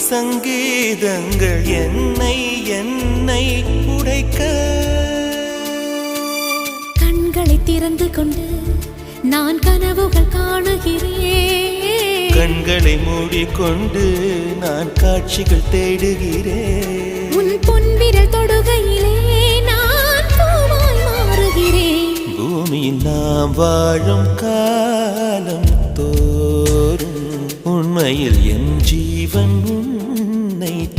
சங்கீதங்கள் என்னை என்னை உடைக்க. கண்களை திறந்து கொண்டு நான் கனவுகள் காணுகிறேன். கண்களை மூடிக்கொண்டு நான் காட்சிகள் தேடுகிறேன். உன் பொன்விரல் தொடுகையிலே நான் பூவாய் மாறுகிறேன். பூமியில் நாம் வாழும் காலம் தோறும் உண்மையில் என் ஜீவன் உன்னை